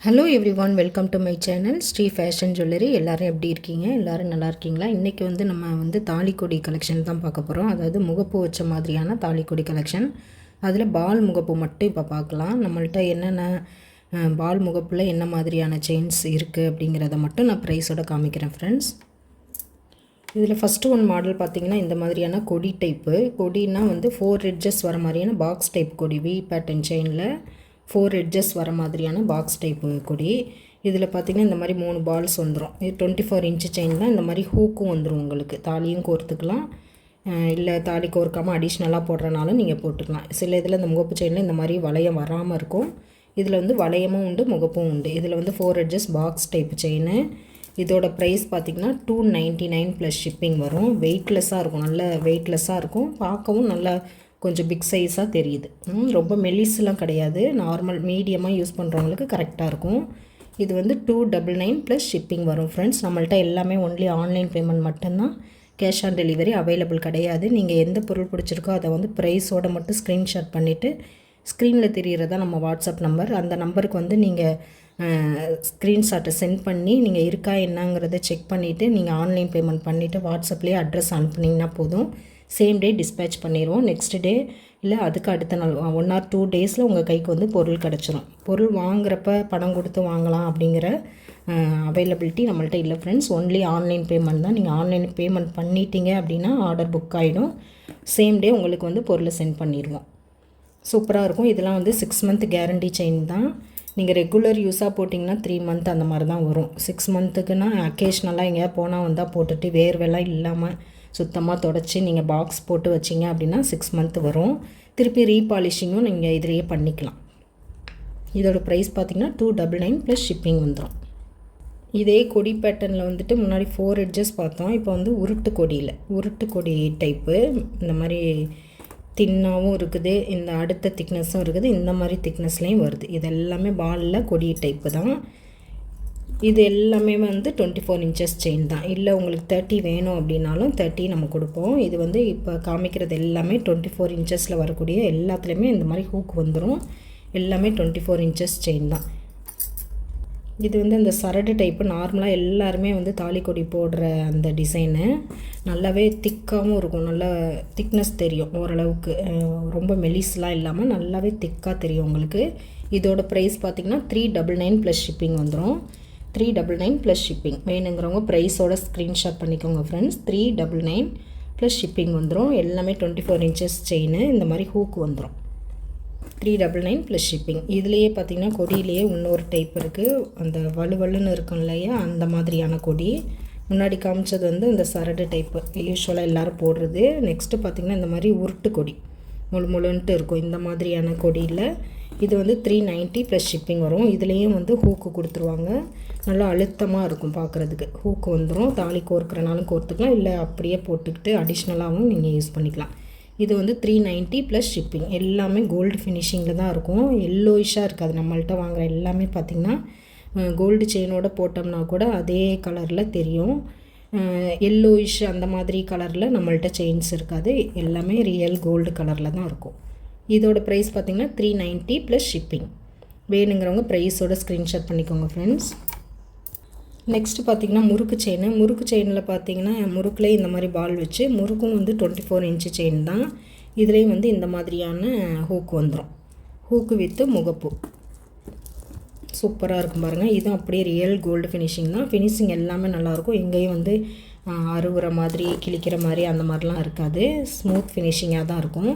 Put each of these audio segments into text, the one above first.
Hello everyone, welcome to my channel Sri fashion jewellery. எல்லோரும் எப்படி இருக்கீங்க? எல்லோரும் நல்லா இருக்கீங்களா? இன்றைக்கி நம்ம தாலிக்கொடி கலெக்ஷன் தான் பார்க்க போகிறோம். அதாவது முகப்பு வச்ச மாதிரியான தாலிக்கொடி கலெக்ஷன். அதில் பால் முகப்பு மட்டும் இப்போ பார்க்கலாம். நம்மள்ட்ட என்னென்ன பால் முகப்பில் என்ன மாதிரியான செயின்ஸ் இருக்குது அப்படிங்கிறத மட்டும் நான் ப்ரைஸோடு காமிக்கிறேன் ஃப்ரெண்ட்ஸ். இதில் ஃபஸ்ட்டு ஒன் மாடல் பார்த்திங்கன்னா இந்த மாதிரியான கொடி டைப்பு. கொடினா 4 எட்ஜஸ் வர மாதிரியான பாக்ஸ் டைப் கொடி, வி பேட்டர்ன் செயினில் 4 எட்ஜஸ் வர மாதிரியான பாக்ஸ் டைப்பு கொடி. இதில் பார்த்திங்கன்னா இந்த மாதிரி 3 பால்ஸ் வந்துடும். இது 24 இன்ச்சு செயின் தான். இந்த மாதிரி ஹூக்கும் வந்துடும். உங்களுக்கு தாலியும் கோர்த்துக்கலாம், இல்லை தாலி கோர்க்காமல் அடிஷ்னலாக போடுறனாலும் நீங்கள் போட்டுக்கலாம். சில இதில் இந்த முகப்பு செயினில் இந்த மாதிரி வளையம் வராமல் இருக்கும். இதில் வளையமும் உண்டு, முகப்பும் உண்டு. இதில் 4 எட்ஜஸ் பாக்ஸ் டைப் செயின். இதோட ப்ரைஸ் பார்த்திங்கன்னா 299 ப்ளஸ் ஷிப்பிங் வரும். வெயிட்லெஸ்ஸாக இருக்கும், நல்ல வெயிட்லெஸ்ஸாக இருக்கும். பார்க்கவும் நல்லா கொஞ்சம் பிக் சைஸாக தெரியுது. ரொம்ப மெலிஸ்லாம் கிடையாது, நார்மல் மீடியமாக யூஸ் பண்ணுறவங்களுக்கு கரெக்டாக இருக்கும். இது 299 ப்ளஸ் ஷிப்பிங் வரும் ஃப்ரெண்ட்ஸ். நம்மள்ட்ட எல்லாமே ஒன்லி ஆன்லைன் பேமெண்ட் மட்டும்தான், கேஷ் ஆன் டெலிவரி அவைலபிள் கிடையாது. நீங்கள் எந்த பொருள் பிடிச்சிருக்கோ அதை ப்ரைஸோடு மட்டும் ஸ்க்ரீன்ஷாட் பண்ணிவிட்டு ஸ்க்ரீனில் தெரிகிறதா நம்ம வாட்ஸ்அப் நம்பர். அந்த நம்பருக்கு நீங்கள் ஸ்க்ரீன்ஷாட்டை சென்ட் பண்ணி நீங்கள் இருக்கா என்னங்கிறத செக் பண்ணிவிட்டு நீங்கள் ஆன்லைன் பேமெண்ட் பண்ணிவிட்டு வாட்ஸ்அப்லேயே அட்ரஸ் அனுப்புனீங்கன்னா போதும். சேம் டே டிஸ்பேச் பண்ணிடுவோம். நெக்ஸ்ட் டே இல்லை அதுக்கு அடுத்த நாள் 1 or 2 டேஸில் உங்கள் கைக்கு பொருள் கிடச்சிரும். பொருள் வாங்குறப்ப பணம் கொடுத்து வாங்கலாம் அப்படிங்கிற அவைலபிலிட்டி நம்மள்ட்ட இல்லை ஃப்ரெண்ட்ஸ். ஒன்லி ஆன்லைன் பேமெண்ட் தான். நீங்கள் ஆன்லைன் பேமெண்ட் பண்ணிட்டீங்க அப்படின்னா ஆர்டர் புக் ஆகிடும். சேம் டே உங்களுக்கு பொருளை சென்ட் பண்ணிடுவோம். சூப்பராக இருக்கும். இதெல்லாம் 6 மந்த் கேரண்டி செயின் தான். நீங்கள் ரெகுலர் யூஸாக போட்டிங்கன்னா 3 மந்த் அந்த மாதிரி தான் வரும். 6 மந்த்துக்குன்னா அக்கேஷ்னலாக எங்கேயா போனால் வந்தால் போட்டுட்டு வேர்வெல்லாம் இல்லாமல் சுத்தமாக தொடச்சி நீங்கள் பாக்ஸ் போட்டு வச்சிங்க அப்படின்னா 6 மந்த் வரும். திருப்பி ரீபாலிஷிங்கும் நீங்கள் இதிலேயே பண்ணிக்கலாம். இதோட ப்ரைஸ் பார்த்திங்கன்னா 299 ப்ளஸ் ஷிப்பிங் வந்துடும். இதே கொடி பேட்டர்னில் முன்னாடி 4 எட்ஜஸ் பார்த்தோம். இப்போ உருட்டு கொடியில், உருட்டு கொடி டைப்பு இந்த மாதிரி தின்னாகவும் இருக்குது, இந்த அடுத்த திக்னஸும் இருக்குது, இந்த மாதிரி திக்னஸ்லேயும் வருது. இது எல்லாமே பாலில் கொடி டைப்பு தான். இது எல்லாமே 24 இன்ச்சஸ் செயின் தான். இல்லை உங்களுக்கு 30 வேணும் அப்படின்னாலும் 30 நம்ம கொடுப்போம். இது இப்போ காமிக்கிறது எல்லாமே 24 இன்ச்சஸில் வரக்கூடிய எல்லாத்துலேயுமே இந்த மாதிரி ஹூக் வந்துடும். எல்லாமே 24 இன்ச்சஸ் செயின் தான். இது அந்த சரடு டைப்பு. நார்மலாக எல்லாருமே தாலிக்கொடி போடுற அந்த டிசைனு நல்லாவே திக்காகவும் இருக்கும். நல்லா திக்னஸ் தெரியும் ஓரளவுக்கு, ரொம்ப மெலிஸ்லாம் இல்லாமல் நல்லாவே திக்காக தெரியும் உங்களுக்கு. இதோட ப்ரைஸ் பார்த்திங்கன்னா 399 ப்ளஸ் ஷிப்பிங் வந்துடும். 399 ப்ளஸ் ஷிப்பிங் வேணுங்கிறவங்க ப்ரைஸோட ஸ்க்ரீன்ஷாட் பண்ணிக்கோங்க ஃப்ரெண்ட்ஸ். 399 ப்ளஸ் ஷிப்பிங் வந்துடும். எல்லாமே 24 இன்ச்சஸ் செயின். இந்த மாதிரி ஹூக் வந்துடும். 399 ப்ளஸ் ஷிப்பிங். இதுலேயே பார்த்திங்கன்னா கொடியிலேயே இன்னொரு டைப் இருக்குது. அந்த வலுவலுன்னு இருக்கும் இல்லையா, அந்த மாதிரியான கொடி. முன்னாடி காமிச்சது அந்த சரடு டைப்பு யூஸ்வலாக எல்லோரும் போடுறது. நெக்ஸ்ட்டு பார்த்திங்கன்னா இந்த மாதிரி உருட்டு கொடி முழுன்ட்டு இருக்கும். இந்த மாதிரியான கொடியில் இது 390 ப்ளஸ் ஷிப்பிங் வரும். இதுலேயும் ஹூக்கு கொடுத்துருவாங்க. நல்லா அழுத்தமாக இருக்கும் பார்க்குறதுக்கு. ஹூக்கு வந்துடும். தாலி கோர்க்குறனாலும் கோர்த்துக்கலாம், இல்லை அப்படியே போட்டுக்கிட்டு அடிஷ்னலாகவும் நீங்கள் யூஸ் பண்ணிக்கலாம். இது 390 ப்ளஸ் ஷிப்பிங். எல்லாமே கோல்டு ஃபினிஷிங்கில் தான் இருக்கும். எல்லோயிஷாக இருக்காது. நம்மள்ட்ட வாங்குகிற எல்லாமே பார்த்திங்கன்னா கோல்டு செயினோட போட்டோம்னா கூட அதே கலரில் தெரியும். எல்லோயிஷ் அந்த மாதிரி கலரில் நம்மள்ட்ட செயின்ஸ் இருக்காது. எல்லாமே ரியல் கோல்டு கலரில் தான் இருக்கும். இதோட ப்ரைஸ் பார்த்திங்கன்னா 390 ப்ளஸ் ஷிப்பிங். வேணுங்கிறவங்க ப்ரைஸோட ஸ்க்ரீன்ஷாட் பண்ணிக்கோங்க ஃப்ரெண்ட்ஸ். நெக்ஸ்ட்டு பார்த்திங்கன்னா முறுக்கு செயின். முறுக்கு செயினில் பார்த்திங்கன்னா முறுக்குலேயே இந்த மாதிரி பால் வச்சு, முறுக்கும் 24 இன்ச்சு செயின் தான். இதுலேயும் இந்த மாதிரியான ஹூக்கு வந்துடும். ஹூக்கு வித்து முகப்பு சூப்பராக இருக்கும் பாருங்கள். இதுவும் அப்படியே ரியல் கோல்டு ஃபினிஷிங் தான். ஃபினிஷிங் எல்லாமே நல்லாயிருக்கும். எங்கேயும் அறுவுற மாதிரி கிழிக்கிற மாதிரி அந்த மாதிரிலாம் இருக்காது. ஸ்மூத் ஃபினிஷிங்காக தான் இருக்கும்.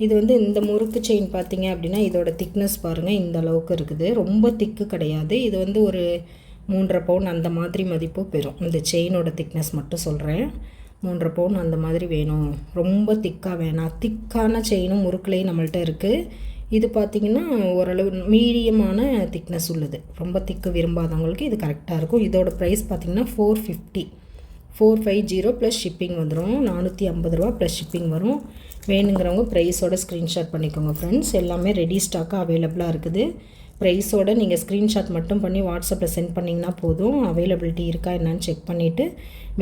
இது இந்த முறுக்கு செயின் பார்த்திங்க அப்படின்னா இதோட திக்னஸ் பாருங்கள், இந்த அளவுக்கு இருக்குது. ரொம்ப திக்கு கிடையாது. இது ஒரு 3.5 பவுன் அந்த மாதிரி மதிப்பு பெறும். இந்த செயினோட திக்னஸ் மட்டும் சொல்கிறேன். 3.5 பவுன் அந்த மாதிரி வேணும், ரொம்ப திக்காக வேணாம். திக்கான செயினும் முறுக்குலேயும் நம்மள்ட்ட இருக்குது. இது பார்த்திங்கன்னா ஓரளவு மீடியமான திக்னஸ் உள்ளது. ரொம்ப திக்கு விரும்பாதவங்களுக்கு இது கரெக்டாக இருக்கும். இதோட ப்ரைஸ் பார்த்திங்கன்னா 450 ப்ளஸ் ஷிப்பிங் வந்துடும். 450 ரூபா ப்ளஸ் ஷிப்பிங் வரும். வேணுங்கிறவங்க ப்ரைஸோட ஸ்க்ரீன்ஷாட் பண்ணிக்கோங்க ஃப்ரெண்ட்ஸ். எல்லாமே ரெடி ஸ்டாக்காக அவைலபிளாக இருக்குது. ப்ரைஸோடு நீங்கள் ஸ்க்ரீன்ஷாட் மட்டும் பண்ணி வாட்ஸ்அப்பில் சென்ட் பண்ணிங்கன்னா போதும். அவைலபிலிட்டி இருக்கா என்னன்னு செக் பண்ணிவிட்டு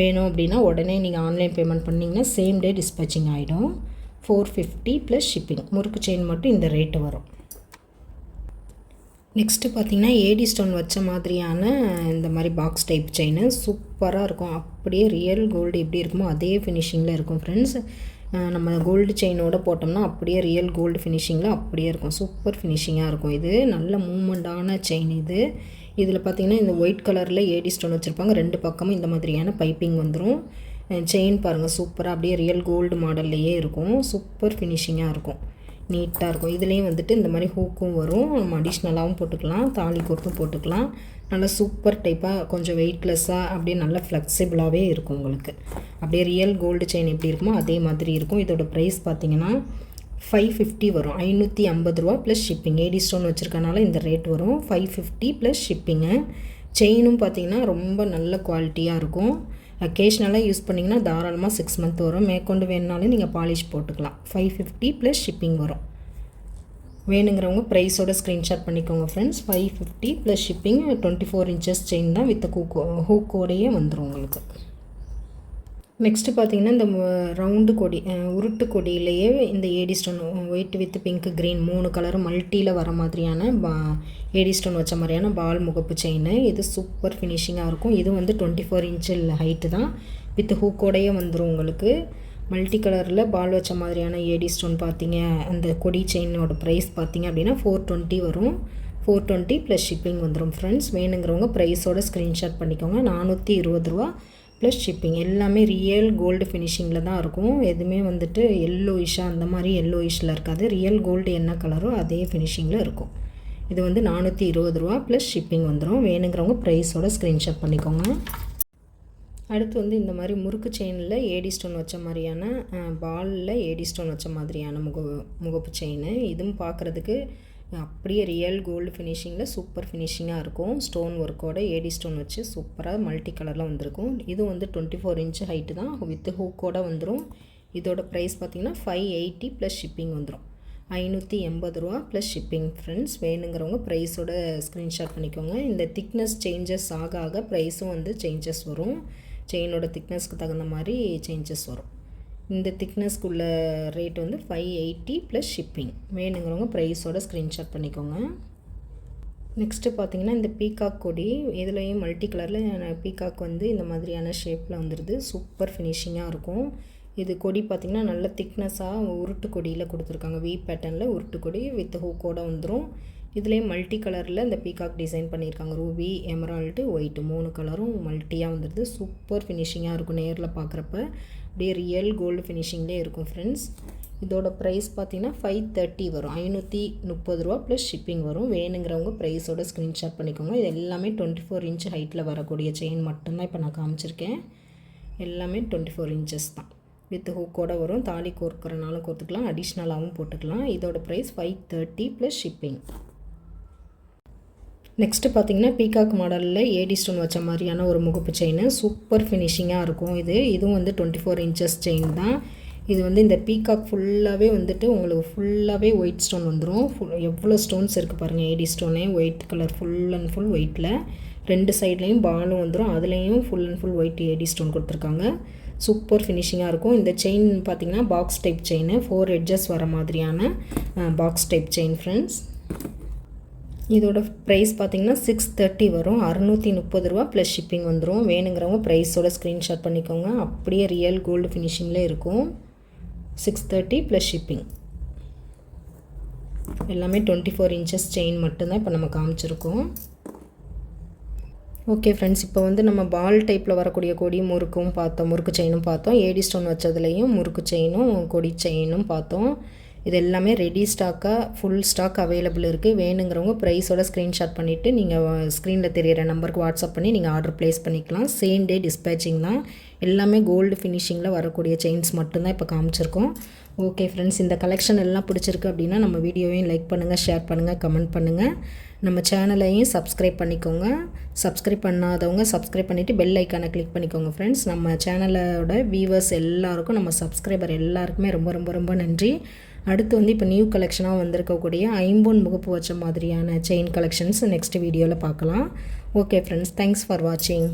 வேணும் அப்படின்னா உடனே நீங்கள் ஆன்லைன் பேமெண்ட் பண்ணிங்கன்னா சேம் டே டிஸ்பேச்சிங் ஆகிடும். 450 ப்ளஸ் ஷிப்பிங். முறுக்கு செயின் மட்டும் இந்த ரேட்டு வரும். நெக்ஸ்ட்டு பார்த்திங்கன்னா ஏடி ஸ்டோன் வச்ச மாதிரியான இந்த மாதிரி பாக்ஸ் டைப் செயின் சூப்பராக இருக்கும். அப்படியே ரியல் கோல்டு எப்படி இருக்குமோ அதே ஃபினிஷிங்கில் இருக்கும் ஃப்ரெண்ட்ஸ். நம்ம கோல்டு செயினோட போட்டோம்னா அப்படியே ரியல் கோல்டு ஃபினிஷிங்கில் அப்படியே இருக்கும். சூப்பர் ஃபினிஷிங்காக இருக்கும். இது நல்ல மூமெண்ட்டான செயின் இது. இதில் பார்த்திங்கன்னா இந்த ஒயிட் கலரில் ஏடி ஸ்டோன் வச்சுருப்பாங்க. 2 பக்கமும் இந்த மாதிரியான பைப்பிங் வந்துடும். செயின் பாருங்கள் சூப்பராக அப்படியே ரியல் கோல்டு மாடல்லையே இருக்கும். சூப்பர் ஃபினிஷிங்காக இருக்கும். நீட்டாக இருக்கும். இதுலேயும் வந்துட்டு இந்த மாதிரி ஹூக்கும் வரும். நம்ம அடிஷ்னலாகவும் போட்டுக்கலாம், தாலி கோர்த்தும் போட்டுக்கலாம். நல்லா சூப்பர் டைப்பாக கொஞ்சம் வெயிட்லெஸ்ஸாக அப்படியே நல்லா ஃப்ளெக்சிபிளாகவே இருக்கும் உங்களுக்கு. அப்படியே ரியல் கோல்டு செயின் எப்படி இருக்குமோ அதே மாதிரி இருக்கும். இதோட ப்ரைஸ் பார்த்திங்கன்னா 550 வரும். 550 ரூபா ப்ளஸ் ஷிப்பிங். ஏடி ஸ்டோன் வச்சுருக்கனால இந்த ரேட் வரும். 550 ப்ளஸ் ஷிப்பிங்கு. செயினும் பார்த்திங்கன்னா ரொம்ப நல்ல குவாலிட்டியாக இருக்கும். அக்கேஷ்னலாக யூஸ் பண்ணிங்கன்னா தாராளமாக 6 மந்த் வரும். மேற்கொண்டு வேணுனாலும் நீங்கள் பாலிஷ் போட்டுக்கலாம். 550 ப்ளஸ் ஷிப்பிங் வரும். வேணுங்கிறவங்க ப்ரைஸோட ஸ்க்ரீன்ஷாட் பண்ணிக்கோங்க friends. 550 plus shipping. 24 inches chain தான் வித் ஹூக்கோடையே வந்துடும் உங்களுக்கு. நெக்ஸ்ட்டு பார்த்திங்கன்னா இந்த ரவுண்டு கொடி உருட்டு கொடியிலேயே இந்த AD stone white with pink green 3 கலரும் மல்ட்டியில் வர மாதிரியான ஏடி ஸ்டோன் வச்ச மாதிரியான பால் முகப்பு செயின். இது சூப்பர் ஃபினிஷிங்காக இருக்கும். இது வந்து 24 இன்ச்சில் ஹைட்டு தான் வித் ஹூக்கோடையே வந்துடும் உங்களுக்கு. மல்டி கலரில் பால் வச்ச மாதிரியான ஏடி ஸ்டோன் பார்த்திங்க அந்த கொடி செயினோட ப்ரைஸ் பார்த்திங்க அப்படின்னா 420 வரும். 420 ப்ளஸ் ஷிப்பிங் வந்துடும் ஃப்ரெண்ட்ஸ். வேணுங்கிறவங்க ப்ரைஸோட ஸ்க்ரீன்ஷாட் பண்ணிக்கோங்க. 420 ரூபா ப்ளஸ் ஷிப்பிங். எல்லாமே ரியல் கோல்டு ஃபினிஷிங்கில் தான் இருக்கும். எதுவுமே வந்துட்டு எல்லோயிஷாக அந்த மாதிரி எல்லோயிஷில் இருக்காது. ரியல் கோல்டு என்ன கலரோ அதே ஃபினிஷிங்கில் இருக்கும். இது வந்து 420 ரூபா ப்ளஸ் ஷிப்பிங் வந்துடும். வேணுங்கிறவங்க ப்ரைஸோட ஸ்க்ரீன்ஷாட் பண்ணிக்கோங்க. அடுத்து வந்து இந்த மாதிரி முறுக்கு செயினில் ஏடி ஸ்டோன் வச்ச மாதிரியான பாலில் ஏடி ஸ்டோன் வச்ச மாதிரியான முகப்பு செயின். இதுவும் பார்க்குறதுக்கு அப்படியே ரியல் கோல்டு ஃபினிஷிங்கில் சூப்பர் ஃபினிஷிங்காக இருக்கும். ஸ்டோன் ஒர்க்கோட ஏடி ஸ்டோன் வச்சு சூப்பராக மல்டி கலரில் வந்திருக்கும். இது வந்து 24 இன்ச்சு ஹைட்டு தான் வித் ஹூக்கோட வந்துடும். இதோட ப்ரைஸ் பார்த்திங்கன்னா 580 ப்ளஸ் ஷிப்பிங் வந்துடும். 580 ரூபா ப்ளஸ் ஷிப்பிங் ஃப்ரெண்ட்ஸ். வேணுங்கிறவங்க ப்ரைஸோட ஸ்க்ரீன்ஷாட் பண்ணிக்கோங்க. இந்த திக்னஸ் சேஞ்சஸ் ஆக ஆக ப்ரைஸும் வந்து சேஞ்சஸ் வரும். செயினோட திக்னஸ்க்கு தகுந்த மாதிரி சேஞ்சஸ் வரும். இந்த திக்னஸ்க்குள்ள ரேட் வந்து 580 ப்ளஸ் ஷிப்பிங். வேணுங்கிறவங்க ப்ரைஸோட ஸ்க்ரீன்ஷாட் பண்ணிக்கோங்க. நெக்ஸ்ட்டு பார்த்திங்கன்னா இந்த பீகாக் கொடி. இதுலேயும் மல்டி கலரில் பீகாக் வந்து இந்த மாதிரியான ஷேப்பில் வந்துடுது. சூப்பர் ஃபினிஷிங்காக இருக்கும். இது கொடி பார்த்திங்கன்னா நல்ல திக்னஸாக உருட்டு கொடியில் கொடுத்துருக்காங்க. வி பேட்டர்னில் உருட்டு கொடி வித் ஹூக்கோடு வந்துடும். இதுலேயும் மல்டி கலரில் இந்த பீகாக் டிசைன் பண்ணியிருக்காங்க. ரூபி, எமரால்டு, ஒயிட்டு 3 கலரும் மல்ட்டியாக வந்துடுது. சூப்பர் ஃபினிஷிங்காக இருக்கும். நேரில் பார்க்குறப்ப அப்படியே ரியல் கோல்டு ஃபினிஷிங்லேயே இருக்கும் ஃப்ரெண்ட்ஸ். இதோட ப்ரைஸ் பார்த்திங்கன்னா 530 வரும். 530 ரூபா ப்ளஸ் ஷிப்பிங் வரும். வேணுங்கிறவங்க ப்ரைஸோட ஸ்க்ரீன்ஷாட் பண்ணிக்கோங்க. இது எல்லாமே 24 இன்ச் ஹைட்டில் வரக்கூடிய செயின் மட்டும்தான் இப்போ நான் காமிச்சிருக்கேன். எல்லாமே 24 இன்ச்சஸ் தான் வித் ஹூக்கோடு வரும். தாலி கோர்க்கிறனாலும் கோர்த்துக்கலாம், அடிஷ்னலாகவும் போட்டுக்கலாம். இதோட ப்ரைஸ் 530 ப்ளஸ் ஷிப்பிங். நெக்ஸ்ட்டு பார்த்திங்கன்னா பீகாக் மாடலில் ஏடி ஸ்டோன் வச்ச மாதிரியான ஒரு முகப்பு செயின். சூப்பர் ஃபினிஷிங்காக இருக்கும். இதுவும் வந்து 24 இன்ச்சஸ் செயின் தான். இது வந்து இந்த பீகாக் ஃபுல்லாகவே வந்துட்டு உங்களுக்கு ஃபுல்லாகவே ஒயிட் ஸ்டோன் வந்துடும். எவ்வளோ ஸ்டோன்ஸ் இருக்குது பாருங்கள். ஏடி ஸ்டோனே white colour full and full ஒயிட்டில் 2 சைட்லேயும் பாலும் வந்துடும். அதுலேயும் full and full white AD stone கொடுத்துருக்காங்க. சூப்பர் ஃபினிஷிங்காக இருக்கும். இந்த செயின் பார்த்திங்கன்னா பாக்ஸ் டைப் செயின். 4 எட்ஜஸ் வர மாதிரியான பாக்ஸ் டைப் செயின் ஃப்ரெண்ட்ஸ். இதோட ப்ரைஸ் பார்த்திங்கன்னா 630 வரும். 630 ரூபா ப்ளஸ் ஷிப்பிங் வந்துடும். வேணுங்கிறவங்க ப்ரைஸோட ஸ்க்ரீன்ஷாட் பண்ணிக்கோங்க. அப்படியே ரியல் கோல்டு ஃபினிஷிங்கில் இருக்கும். 630 ப்ளஸ் ஷிப்பிங். எல்லாமே 24 இன்ச்சஸ் செயின் மட்டும்தான் இப்போ நம்ம காமிச்சிருக்கோம். ஓகே ஃப்ரெண்ட்ஸ், இப்போ வந்து நம்ம பால் டைப்பில் வரக்கூடிய கொடி முறுக்கும் பார்த்தோம், முறுக்கு செயினும் பார்த்தோம். ஏடி ஸ்டோன் வச்சதுலேயும் முறுக்கு செயினும் கொடி செயினும் பார்த்தோம். இது எல்லாமே ரெடி ஸ்டாக்காக ஃபுல் ஸ்டாக் அவைலபிள் இருக்குது. வேணுங்கிறவங்க ப்ரைஸோட ஸ்க்ரீன்ஷாட் பண்ணிவிட்டு நீங்கள் ஸ்க்ரீனில் தெரியிற நம்பருக்கு வாட்ஸ்அப் பண்ணி நீங்கள் ஆர்டர் ப்ளேஸ் பண்ணிக்கலாம். சேம் டே டிஸ்பேச்சிங் தான். எல்லாமே கோல்டு ஃபினிஷிங்கில் வரக்கூடிய செயின்ஸ் மட்டும்தான் இப்போ காமிச்சிருக்கோம். ஓகே ஃப்ரெண்ட்ஸ், இந்த கலெக்ஷன் எல்லாம் பிடிச்சிருக்கு அப்படின்னா நம்ம வீடியோவையும் லைக் பண்ணுங்கள், ஷேர் பண்ணுங்கள், கமெண்ட் பண்ணுங்கள். நம்ம சேனலையும் சப்ஸ்கிரைப் பண்ணிக்கோங்க. சப்ஸ்கிரைப் பண்ணாதவங்க சப்ஸ்கிரைப் பண்ணிவிட்டு பெல் ஐக்கானை கிளிக் பண்ணிக்கோங்க ஃப்ரெண்ட்ஸ். நம்ம சேனலோட வியூவர்ஸ் எல்லாருக்கும், நம்ம சப்ஸ்கிரைபர் எல்லாருக்குமே ரொம்ப ரொம்ப ரொம்ப நன்றி. அடுத்து வந்து இப்போ நியூ கலெக்ஷனாக வந்திருக்கக்கூடிய 5 முகப்பு வச்ச மாதிரியான செயின் கலெக்ஷன்ஸ் நெக்ஸ்ட் வீடியோவில் பார்க்கலாம். ஓகே ஃப்ரெண்ட்ஸ், தேங்க்ஸ் ஃபார் வாட்சிங்.